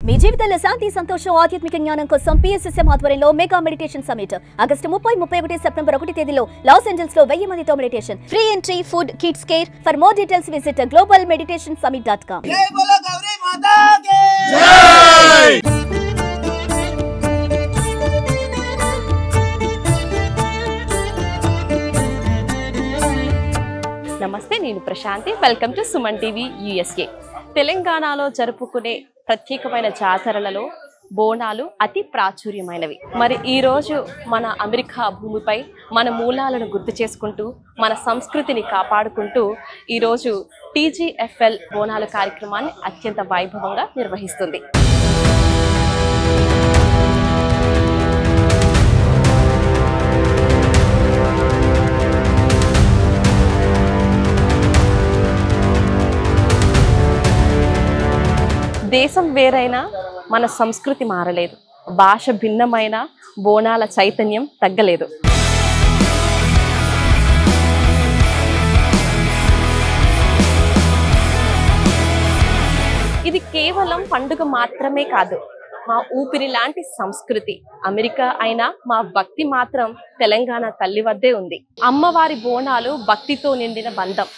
మీ జీవితంలో శాంతి సంతోషం ఆధ్యాత్మిక జ్ఞానం కోసం PSSM ఆధ్వర్యంలో mega meditation summit August 30, 31 September 1 తేదీలో లాస్ ఏంజల్స్ లో 1000 మందితో meditation. Free entry, food, kids care. For more details visit globalmeditationsummit.com. జై బోలో గౌరీ మాతా కి జై. నమస్తే, నేను Prashanti. Welcome to Suman TV USA. తెలంగాణలో జరుపుకునే ప్రత్యేకమైన జాతరలలో బోనాలు అతి ప్రాచుర్యమైనవి. మరి ఈరోజు మన అమెరికా భూమిపై మన మూలాలను గుర్తు చేసుకుంటూ మన సంస్కృతిని కాపాడుకుంటూ ఈరోజు TGFL బోనాల కార్యక్రమాన్ని అత్యంత వైభవంగా నిర్వహిస్తుంది. దేశం వేరైనా మన సంస్కృతి మారలేదు, భాష భిన్నమైన బోనాల చైతన్యం తగ్గలేదు. ఇది కేవలం పండుగ మాత్రమే కాదు, మా ఊపిరి లాంటి సంస్కృతి. అమెరికా అయినా మా భక్తి మాత్రం తెలంగాణ తల్లి వద్దే ఉంది. అమ్మవారి బోనాలు భక్తితో నిండిన బంధం,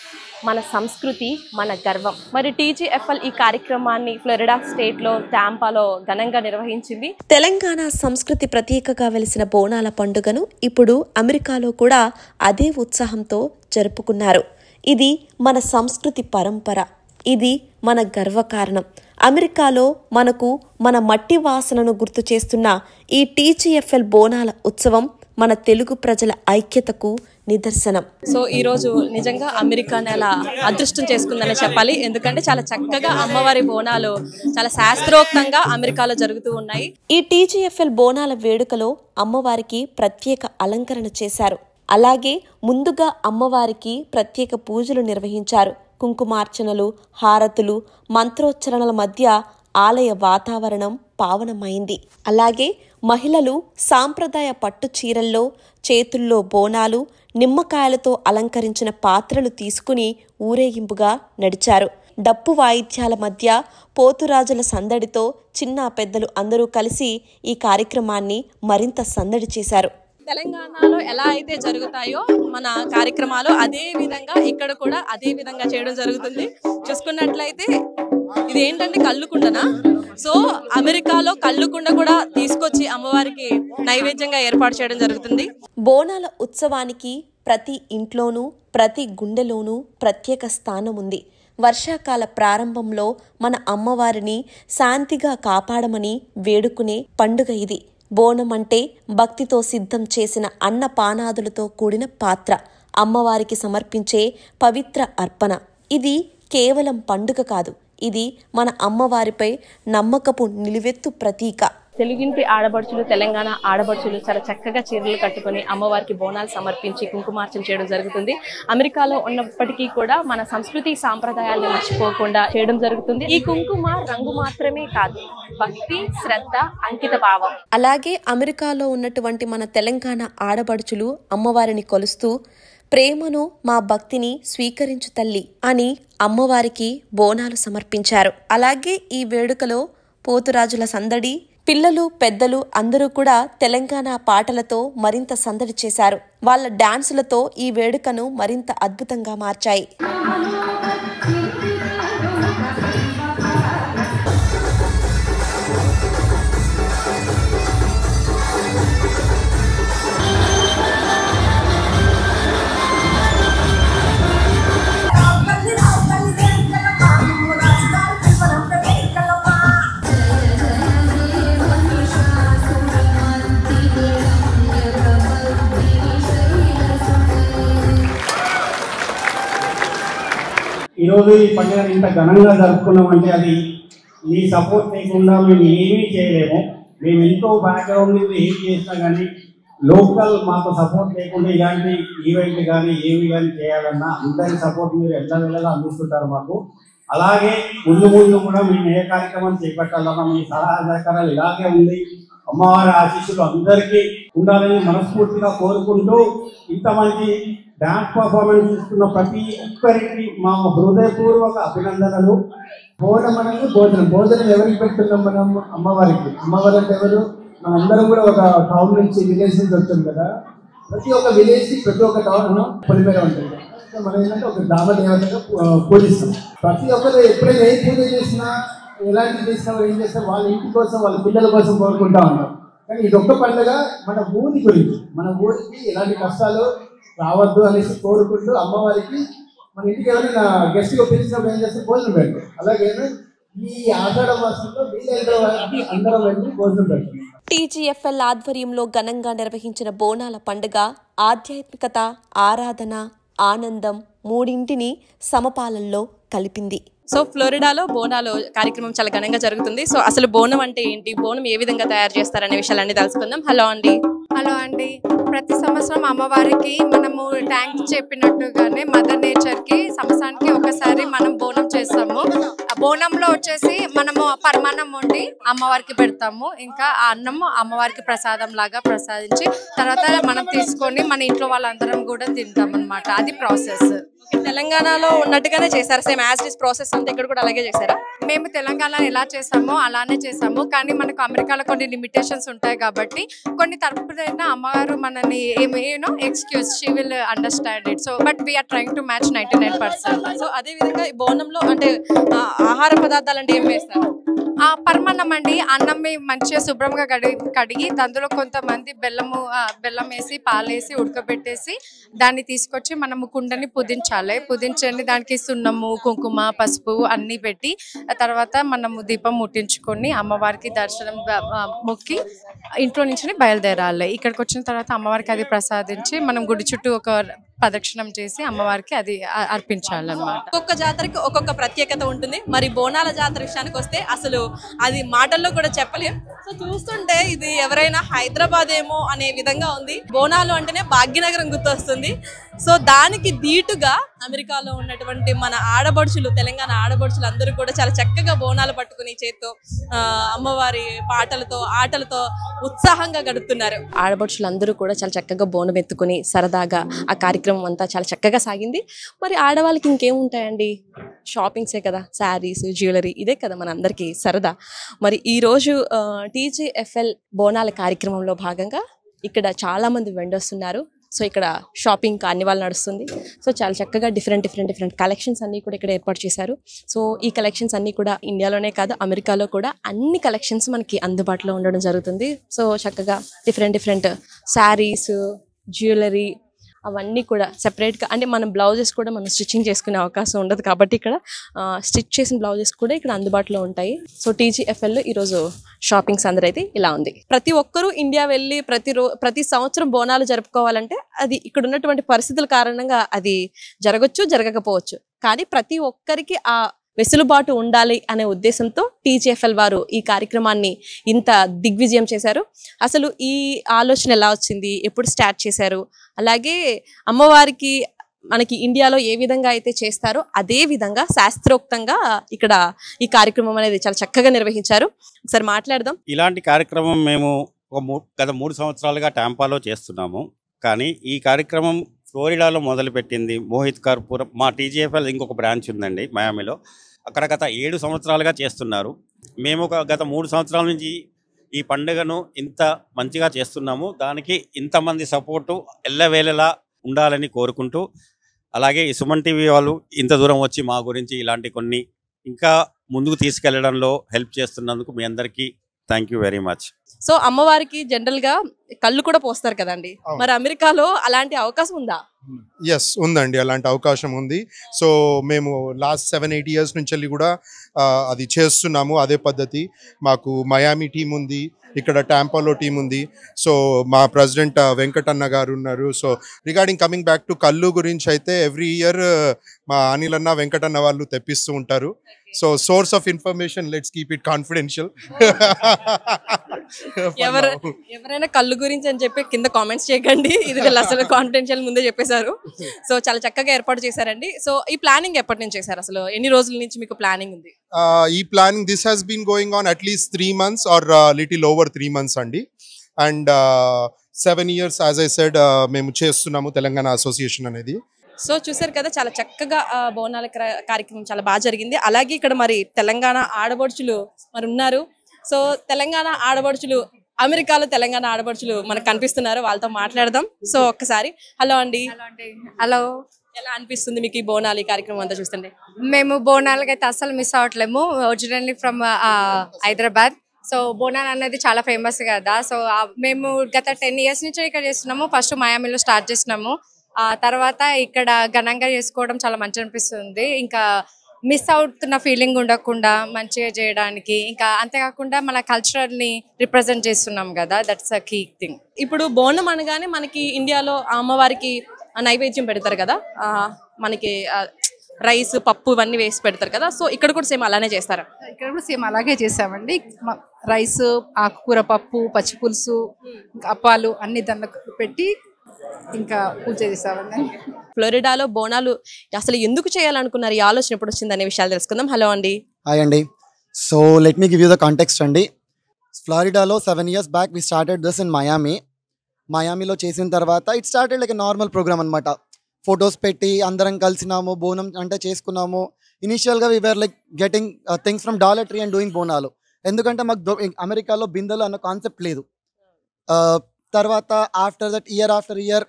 మన సంస్కృతి, మన గర్వం. మరి TGFL ఈ కార్యక్రమాన్ని ఫ్లోరిడా స్టేట్ లో టాంపాలో ఘనంగా నిర్వహించింది. తెలంగాణ సంస్కృతి ప్రతీకగా వెలిసిన బోనాల పండుగను ఇప్పుడు అమెరికాలో కూడా అదే ఉత్సాహంతో జరుపుకున్నారు. ఇది మన సంస్కృతి పరంపర, ఇది మన గర్వకారణం. అమెరికాలో మనకు మన మట్టి వాసనను గుర్తు చేస్తున్న ఈ TGFL బోనాల ఉత్సవం మన తెలుగు ప్రజల ఐక్యతకు నిదర్శనం. సో ఈ రోజు నిజంగా అమెరికా నెల అదృష్టం చేసుకుందని చెప్పాలి. ఎందుకంటే చాలా చక్కగా అమ్మవారి బోనాలు చాలా శాస్త్రోక్తంగా అమెరికాలో జరుగుతూ ఉన్నాయి. ఈ TGFL బోనాల వేడుకలో అమ్మవారికి ప్రత్యేక అలంకరణ చేశారు. అలాగే ముందుగా అమ్మవారికి ప్రత్యేక పూజలు నిర్వహించారు. కుంకుమార్చనలు, హారతులు, మంత్రోచ్చరణల మధ్య ఆలయ వాతావరణం పావనమైంది. అలాగే మహిళలు సాంప్రదాయ పట్టు చీరల్లో, చేతుల్లో బోనాలు, నిమ్మకాయలతో అలంకరించిన పాత్రలు తీసుకుని ఊరేగింపుగా నడిచారు. డప్పు వాయిద్యాల మధ్య పోతురాజుల సందడితో చిన్న పెద్దలు అందరూ కలిసి ఈ కార్యక్రమాన్ని మరింత సందడి చేశారు. తెలంగాణలో ఎలా అయితే జరుగుతాయో మన కార్యక్రమాలు, అదే విధంగా ఇక్కడ కూడా అదే విధంగా చేయడం జరుగుతుంది. చూసుకున్నట్లయితే ఇది ఏంటంటే కళ్ళుకుండనా. సో అమెరికాలో కళ్ళుకుండ కూడా తీసుకొచ్చి అమ్మవారికి నైవేద్యంగా ఏర్పాటు చేయడం జరుగుతుంది. బోనాల ఉత్సవానికి ప్రతి ఇంట్లోనూ, ప్రతి గుండెలోనూ ప్రత్యేక స్థానం ఉంది. వర్షాకాల ప్రారంభంలో మన అమ్మవారిని శాంతిగా కాపాడమని వేడుకునే పండుగ ఇది. బోనం అంటే భక్తితో సిద్ధం చేసిన అన్నపానాదులతో కూడిన పాత్ర, అమ్మవారికి సమర్పించే పవిత్ర అర్పణ. ఇది కేవలం పండుగ కాదు, ఇది మన అమ్మవారిపై నమ్మకపు నిలువెత్తు ప్రతీక. తెలుగింటి ఆడబడుచులు, తెలంగాణ ఆడబడుచులు చాలా చక్కగా చీరలు కట్టుకుని అమ్మవారికి బోనాలు సమర్పించి కుంకుమార్చన చేయడం జరుగుతుంది. అమెరికాలో ఉన్నప్పటికీ కూడా మన సంస్కృతి సాంప్రదాయాలను మర్చిపోకుండా చేయడం జరుగుతుంది. ఈ కుంకుమ రంగు మాత్రమే కాదు, భక్తి, శ్రద్ధ, అంకిత భావం. అలాగే అమెరికాలో ఉన్నటువంటి మన తెలంగాణ ఆడబడుచులు అమ్మవారిని కొలుస్తూ ప్రేమను, మా భక్తిని స్వీకరించు తల్లి అని అమ్మవారికి బోనాలు సమర్పించారు. అలాగే ఈ వేడుకలో పోతురాజుల సందడి, పిల్లలు, పెద్దలు అందరూ కూడా తెలంగాణ పాటలతో మరింత సందడి చేశారు. వాళ్ళ డాన్సులతో ఈ వేడుకను మరింత అద్భుతంగా మార్చాయి. ఈరోజు ఈ పండుగను ఇంత ఘనంగా జరుపుకున్నామంటే అది మీ సపోర్ట్ లేకుండా మేము ఏమీ చేయలేము. మేము ఎంతో బ్యాక్గ్రౌండ్ మీద ఏం చేసినా కానీ లోకల్ మాకు సపోర్ట్ లేకుండా ఇలాంటి ఈవెంట్ కానీ ఏమి కానీ చేయాలన్నా అందరి సపోర్ట్ మీరు ఎల్లవేళలా అందిస్తుంటారు మాకు. అలాగే ముందు కూడా మేము ఏ కార్యక్రమం చేపట్టాలన్నా మీ సలహా సహకారాలు ఇలాగే ఉంది. అమ్మవారి ఆశీస్సులు అందరికీ ఉండాలని మనస్ఫూర్తిగా కోరుకుంటూ ఇంత మంచి డాన్స్ పర్ఫార్మెన్స్ ఇస్తున్న ప్రతి ఒక్కరికి మా హృదయపూర్వక అభినందనలు. బోనం అనేది భోజనం. భోజనం ఎవరికి పెడుతున్నాం మనం? అమ్మవారికి. అమ్మవారు అంటే ఎవరు? మనందరం కూడా ఒక టౌన్ నుంచి విలేజ్ నుంచి వచ్చాం కదా. ప్రతి ఒక్క విలేజ్ ప్రతి ఒక్క టౌన్ పొలిమేర ఉంటుంది. మనం ఏంటంటే ఒక గ్రామ దేవతగా పూజిస్తాం. ప్రతి ఒక్కరు ఎప్పుడైనా ఏ పూజ చేసినా ఎలాంటి చేసినా ఏం చేస్తాం, వాళ్ళ ఇంటి కోసం వాళ్ళ పిల్లల కోసం కోరుకుంటా ఉంటాం. కానీ ఇది ఒక్క పండుగ మన ఊరి గురించి, మన ఊరికి ఎలాంటి కష్టాలు రావద్దు అనేసి కోరుకుంటూ అమ్మవారికి మన ఇంటికి ఎవరైనా గెస్ట్గా పిలిచినప్పుడు ఏం చేస్తే భోజనం పెడతాం. అలాగే ఈ ఆషాఢ మాసంలో వీలైన వారికి అందరం వెళ్ళి భోజనం పెడతాం. టీజీఎఫ్ఎల్ ఆధ్వర్యంలో ఘనంగా నిర్వహించిన బోనాల పండుగ ఆధ్యాత్మికత, ఆరాధన, ఆనందం మూడింటిని సమపాలనలో కలిపింది. సో ఫ్లోరిడాలో బోనాలు కార్యక్రమం చాలా ఘనంగా జరుగుతుంది. సో అసలు బోనం అంటే ఏంటి, బోనం ఏ విధంగా తయారు చేస్తారనే విషయాలన్నీ తెలుసుకుందాం. హలో అండి. హలో అండి. ప్రతి సంవత్సరం అమ్మవారికి మనము థ్యాంక్స్ చెప్పినట్టుగానే మదర్ నేచర్కి సంవత్సరానికి ఒకసారి మనం బోనం చేస్తాము. ఆ బోనంలో వచ్చేసి మనము పరమాన్నం వండి అమ్మవారికి పెడతాము. ఇంకా ఆ అన్నం అమ్మవారికి ప్రసాదం లాగా ప్రసాదించి తర్వాత మనం తీసుకొని మన ఇంట్లో వాళ్ళందరం కూడా తింటాం అన్నమాట. అది ప్రాసెస్. తెలంగాణలో ఉన్నట్టుగానే చేశారు, same as it is process అంతా ఇక్కడ కూడా అలాగే చేశారా? మేము తెలంగాణలో ఎలా చేసామో అలానే చేసాము. కానీ మనకు అమెరికాలో కొన్ని లిమిటేషన్స్ ఉంటాయి కాబట్టి కొన్ని తరపున అమ్మగారు మనని ఏమో excuse, she will understand it. So but we are trying to match 99%. So అదే విధంగా ఈ బోనంలో అంటే ఆహార పదార్థాలు అంటే ఏం వేస్తారు? పరమాన్నం అండి. అన్నం మంచిగా శుభ్రంగా కడిగి అందులో కొంతమంది బెల్లం వేసి పాలేసి ఉడకబెట్టేసి దాన్ని తీసుకొచ్చి మనము కుండని పుదించండి దానికి సున్నము, కుంకుమ, పసుపు అన్నీ పెట్టి తర్వాత మనము దీపం ముట్టించుకొని అమ్మవారికి దర్శనం మొక్కి ఇంట్లో నుంచి బయలుదేరాలి. ఇక్కడికి వచ్చిన తర్వాత అమ్మవారికి అది ప్రసాదించి మనం గుడి చుట్టూ ఒక ప్రదక్షిణం చేసి అమ్మవారికి అది అర్పించాలన్నమాట. ఒక్కొక్క జాతరకి ఒక్కొక్క ప్రత్యేకత ఉంటుంది. మరి బోనాల జాతర విషయానికి వస్తే అసలు అది మాటల్లో కూడా చెప్పలేం. సో చూస్తుంటే ఇది ఎవరైనా హైదరాబాద్ ఏమో అనే విధంగా ఉంది. బోనాలు అంటేనే భాగ్యనగరం గుర్తొస్తుంది. సో దానికి ధీటుగా అమెరికాలో ఉన్నటువంటి మన ఆడబడుచులు, తెలంగాణ ఆడబడుచులు అందరూ కూడా చాలా చక్కగా బోనాలు పట్టుకుని చేత్తో అమ్మవారి పాటలతో ఆటలతో ఉత్సాహంగా గడుపుతున్నారు. ఆడబడుచులు అందరూ కూడా చాలా చక్కగా బోనం ఎత్తుకుని సరదాగా ఆ కార్యక్రమం అంతా చాలా చక్కగా సాగింది. మరి ఆడవాళ్ళకి ఇంకేముంటాయండి, షాపింగ్సే కదా, శారీస్, జ్యువెలరీ, ఇదే కదా మన అందరికీ సరదా. మరి ఈరోజు టీజీఎఫ్ఎల్ బోనాల కార్యక్రమంలో భాగంగా ఇక్కడ చాలామంది వెండర్స్ ఉన్నారు. సో ఇక్కడ షాపింగ్ కార్నివాల్ నడుస్తుంది. సో చాలా చక్కగా డిఫరెంట్ కలెక్షన్స్ అన్నీ కూడా ఇక్కడ ఏర్పాటు చేశారు. సో ఈ కలెక్షన్స్ అన్నీ కూడా ఇండియాలోనే కాదు అమెరికాలో కూడా అన్ని కలెక్షన్స్ మనకి అందుబాటులో ఉండడం జరుగుతుంది. సో చక్కగా డిఫరెంట్ శారీస్, జ్యువెలరీ అవన్నీ కూడా సెపరేట్గా, అంటే మన బ్లౌజెస్ కూడా మనం స్టిచ్చింగ్ చేసుకునే అవకాశం ఉండదు కాబట్టి ఇక్కడ స్టిచ్ చేసిన బ్లౌజెస్ కూడా ఇక్కడ అందుబాటులో ఉంటాయి. సో టీజీఎఫ్ఎల్లో ఈరోజు షాపింగ్స్ అందరైతే ఇలా ఉంది. ప్రతి ఒక్కరూ ఇండియా వెళ్ళి ప్రతి సంవత్సరం బోనాలు జరుపుకోవాలంటే అది ఇక్కడ ఉన్నటువంటి పరిస్థితుల కారణంగా అది జరగచ్చు, జరగకపోవచ్చు. కానీ ప్రతి ఒక్కరికి ఆ వెసులుబాటు ఉండాలి అనే ఉద్దేశంతో టీజీఎఫ్ఎల్ వారు ఈ కార్యక్రమాన్ని ఇంత దిగ్విజయం చేశారు. అసలు ఈ ఆలోచన ఎలా వచ్చింది, ఎప్పుడు స్టార్ట్ చేశారు, అలాగే అమ్మవారికి మనకి ఇండియాలో ఏ విధంగా అయితే చేస్తారో అదే విధంగా శాస్త్రోక్తంగా ఇక్కడ ఈ కార్యక్రమం అనేది చాలా చక్కగా నిర్వహించారు. ఒకసారి మాట్లాడదాం. ఇలాంటి కార్యక్రమం మేము గత 3 సంవత్సరాలుగా టాంపాలో చేస్తున్నాము. కానీ ఈ కార్యక్రమం ఫ్లోరిడాలో మొదలుపెట్టింది మోహిత్ కర్పూరం. మా టీజీఎఫ్ఎల్ ఇంకొక బ్రాంచ్ ఉందండి మయామిలో. అక్కడ గత 7 సంవత్సరాలుగా చేస్తున్నారు. మేము గత 3 సంవత్సరాల నుంచి ఈ పండుగను ఇంత మంచిగా చేస్తున్నాము. దానికి ఇంతమంది సపోర్టు ఎల్లవేళలా ఉండాలని కోరుకుంటూ, అలాగే ఈ సుమన్ టీవీ వాళ్ళు ఇంత దూరం వచ్చి మా గురించి ఇలాంటి కొన్ని ఇంకా ముందుకు తీసుకెళ్లడంలో హెల్ప్ చేస్తున్నందుకు మీ అందరికీ thank you very much. So అమ్మవారికి జనరల్ గా కళ్ళు కూడా పోస్తారు కదండి, మరి అమెరికాలో అలాంటి అవకాశం ఉందా? ఎస్ ఉందండి, అలాంటి అవకాశం ఉంది. సో మేము లాస్ట్ 7-8 ఇయర్స్ నుంచి వెళ్ళి కూడా అది చేస్తున్నాము. అదే పద్ధతి. మాకు మయామి టీం ఉంది, ఇక్కడ టాంపాలో టీం ఉంది. సో మా ప్రెసిడెంట్ వెంకటన్న గారు ఉన్నారు. So regarding coming back to కళ్ళు గురించి అయితే ఎవ్రీ ఇయర్ మా అనిల్ అన్న, వెంకటన్న వాళ్ళు తెప్పిస్తూ ఉంటారు. So source of information let's keep it confidential. ఎవరైనా కళ్ళు గురించి అని చెప్పి కింద కామెంట్స్ చేయకండి, ఇది అసలు కాన్ఫిడెన్షియల్ ముందే చెప్పేశారు. సో చాలా చక్కగా ఏర్పాటు చేశారండి. సో ఈ ప్లానింగ్ ఎప్పటి నుంచి చేశారు, అసలు ఎన్ని రోజుల నుంచి మీకు ప్లానింగ్ ఉంది? ఈ planning this has been going on at least 3 months or little over 3 months అండి. And 7 years as I said మేము చేస్తున్నాము తెలంగాణ అసోసియేషన్ అనేది. సో చూసారు కదా, చాలా చక్కగా బోనాల కార్యక్రమం చాలా బాగా జరిగింది. అలాగే ఇక్కడ మరి తెలంగాణ ఆడపడుచులు మరి ఉన్నారు. సో తెలంగాణ ఆడపడుచులు, అమెరికాలో తెలంగాణ ఆడపడుచులు మనకు కనిపిస్తున్నారు, వాళ్ళతో మాట్లాడదాం. సో ఒక్కసారి హలో అండి. హలో, ఎలా అనిపిస్తుంది మీకు ఈ బోనాలు, ఈ కార్యక్రమం అంతా చూస్తుంటే? మేము బోనాలకి అయితే అస్సలు మిస్ అవ్వట్లేము. Originally from Hyderabad. So Bonalu అనేది చాలా ఫేమస్ కదా. సో మేము గత 10 years నుంచి ఇక్కడ చేస్తున్నాము. ఫస్ట్ మయామిలో స్టార్ట్ చేసినాము, తర్వాత ఇక్కడ ఘనంగా చేసుకోవడం చాలా మంచి అనిపిస్తుంది. ఇంకా మిస్ అవుతున్న ఫీలింగ్ ఉండకుండా మంచిగా చేయడానికి, ఇంకా అంతేకాకుండా మన కల్చరల్ని రిప్రజెంట్ చేస్తున్నాం కదా, దట్స్ అ కీ థింగ్. ఇప్పుడు బోనం అనగానే మనకి ఇండియాలో అమ్మవారికి నైవేద్యం పెడతారు కదా, మనకి రైస్, పప్పు ఇవన్నీ వేసి పెడతారు కదా. సో ఇక్కడ కూడా సేమ్ అలానే చేస్తారా? ఇక్కడ కూడా సేమ్ అలాగే చేసామండి. రైస్, ఆకుకూర, పప్పు, పచ్చి పులుసు, అప్పాలు అన్ని దాంట్లో పెట్టి ఇంకా పూజ చేసామండి. ఫ్లోరిడాలో బోనాలు అసలు ఎందుకు చేయాలనుకున్నారు, ఈ ఆలోచన ఎప్పుడు వచ్చింది అనే విషయాలు తెలుసుకుందాం. హలో అండి. హాయ్ అండి. So let me give you the context అండి. ఫ్లోరిడాలో 7 years back we started this in మయామిలో చేసిన తర్వాత it started like a normal program అనమాట. ఫొటోస్ పెట్టి అందరం కలిసినాము, బోనం అంటే చేసుకున్నాము. ఇనిషియల్గా we were like getting things from Dollar Tree and doing Bonalu. ఎందుకంటే మాకు అమెరికాలో బిందెలు అన్న కాన్సెప్ట్ లేదు. తర్వాత ఆఫ్టర్ దట్ ఆఫ్టర్ ఇయర్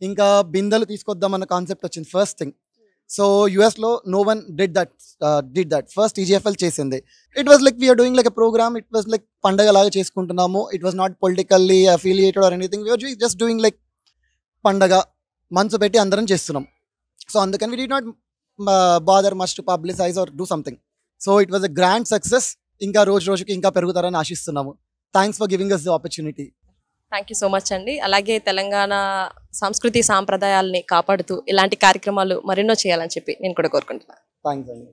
ఇంకా బిందెలు తీసుకొద్దామన్న కాన్సెప్ట్ వచ్చింది ఫస్ట్ థింగ్. సో యూఎస్లో no one did that first TGFL చేసింది. It was like we are doing like a program. It was like పండగ లాగా చేసుకుంటున్నాము. It was not politically affiliated or anything. We are just doing like పండగ మనసు పెట్టి అందరం చేస్తున్నాం. సో అందుకని we did not bother much to publicize or do something. So it was a grand success. ఇంకా రోజుకి ఇంకా పెరుగుతారని ఆశిస్తున్నాము. Thanks for giving us the opportunity. Thank you so much అండి. అలాగే తెలంగాణ సంస్కృతి సాంప్రదాయాలని కాపాడుతూ ఇలాంటి కార్యక్రమాలు మరెన్నో చేయాలని చెప్పి నేను కూడా కోరుకుంటున్నాను. థ్యాంక్స్ అండి.